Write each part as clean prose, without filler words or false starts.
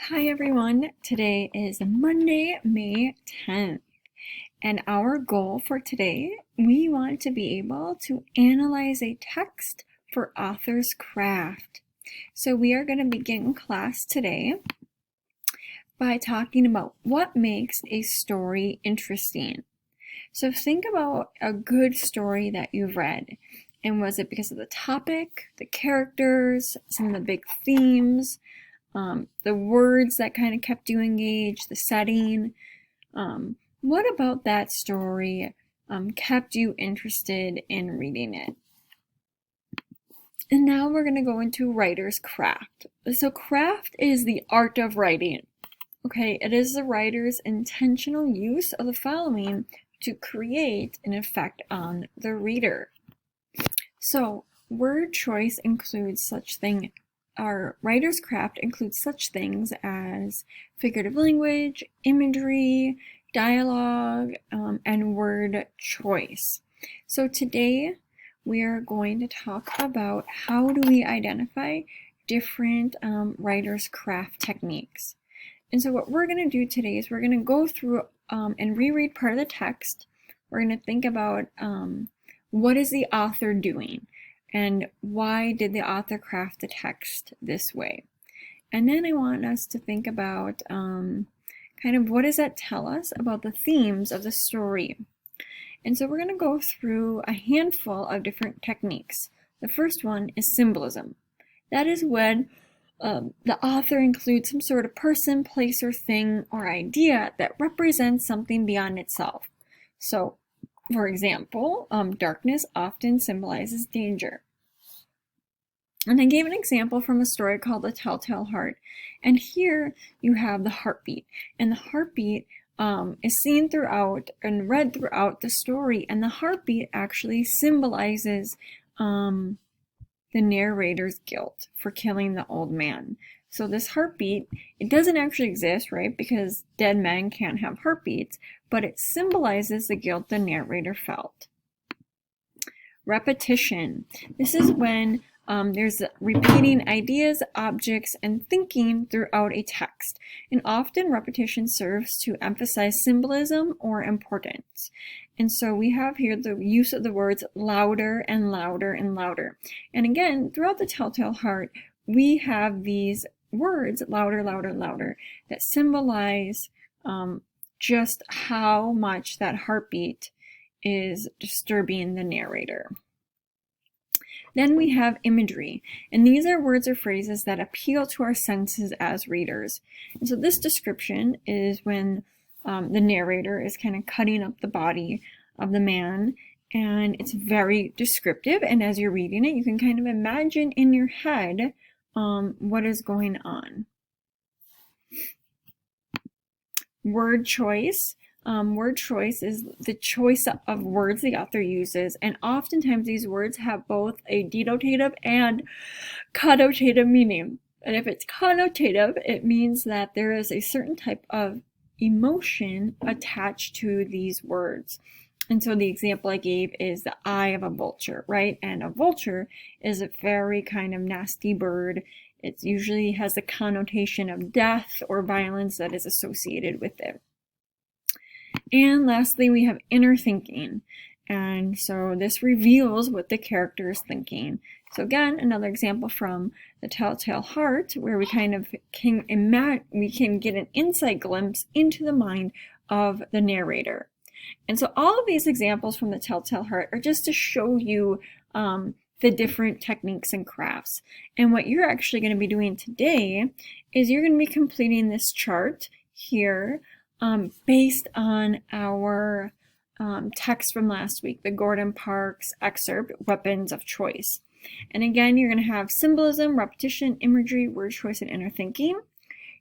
Hi everyone, today is Monday, May 10th, and our goal for today, we want to be able to analyze a text for author's craft. So we are going to begin class today by talking about what makes a story interesting. So think about a good story that you've read. And was it because of the topic, the characters, some of the big themes, the words that kind of kept you engaged, the setting? What about that story kept you interested in reading it? And now we're going to go into writer's craft. So craft is the art of writing. Okay, it is the writer's intentional use of the following to create an effect on the reader. So word choice includes such thing. Our writer's craft includes such things as figurative language, imagery, dialogue, and word choice. So today we are going to talk about how do we identify different writer's craft techniques. And so what we're going to do today is we're going to go through and reread part of the text. We're going to think about what is the author doing and why did the author craft the text this way. And then I want us to think about kind of what does that tell us about the themes of the story. And so we're going to go through a handful of different techniques. The first one is symbolism. That is when the author includes some sort of person, place, or thing or idea that represents something beyond itself. So, for example, darkness often symbolizes danger. And I gave an example from a story called The Telltale Heart. And here you have the heartbeat. And the heartbeat is seen throughout and read throughout the story. And the heartbeat actually symbolizes the narrator's guilt for killing the old man. So this heartbeat, it doesn't actually exist, right? Because dead men can't have heartbeats, but it symbolizes the guilt the narrator felt. Repetition. This is when there's repeating ideas, objects, and thinking throughout a text. And often repetition serves to emphasize symbolism or importance. And so we have here the use of the words louder and louder and louder. And again, throughout the Telltale Heart, we have these words, louder, louder, louder, that symbolize just how much that heartbeat is disturbing the narrator. Then we have imagery, and these are words or phrases that appeal to our senses as readers. And so this description is when the narrator is kind of cutting up the body of the man, and it's very descriptive, and as you're reading it, you can kind of imagine in your head what is going on. Word choice. Word choice is the choice of words the author uses, and oftentimes these words have both a denotative and connotative meaning. And if it's connotative, it means that there is a certain type of emotion attached to these words. And so the example I gave is the eye of a vulture, right? And a vulture is a very kind of nasty bird. It usually has a connotation of death or violence that is associated with it. And lastly, we have inner thinking. And so this reveals what the character is thinking. So again, another example from The Telltale Heart, where we kind of can get an inside glimpse into the mind of the narrator. And so all of these examples from The Telltale Heart are just to show you the different techniques and crafts. And what you're actually going to be doing today is you're going to be completing this chart here based on our text from last week, the Gordon Parks excerpt, Weapons of Choice. And again, you're going to have symbolism, repetition, imagery, word choice, and inner thinking.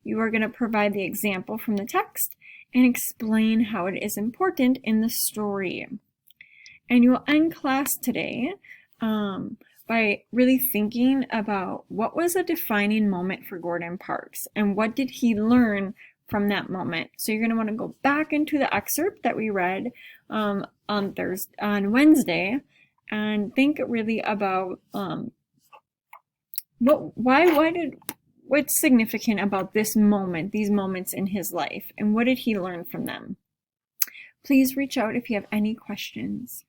You are going to provide the example from the text and explain how it is important in the story. And you will end class today by really thinking about what was a defining moment for Gordon Parks and what did he learn from that moment. So you're going to want to go back into the excerpt that we read on Wednesday and think really about why What's significant about this moment, these moments in his life, and what did he learn from them? Please reach out if you have any questions.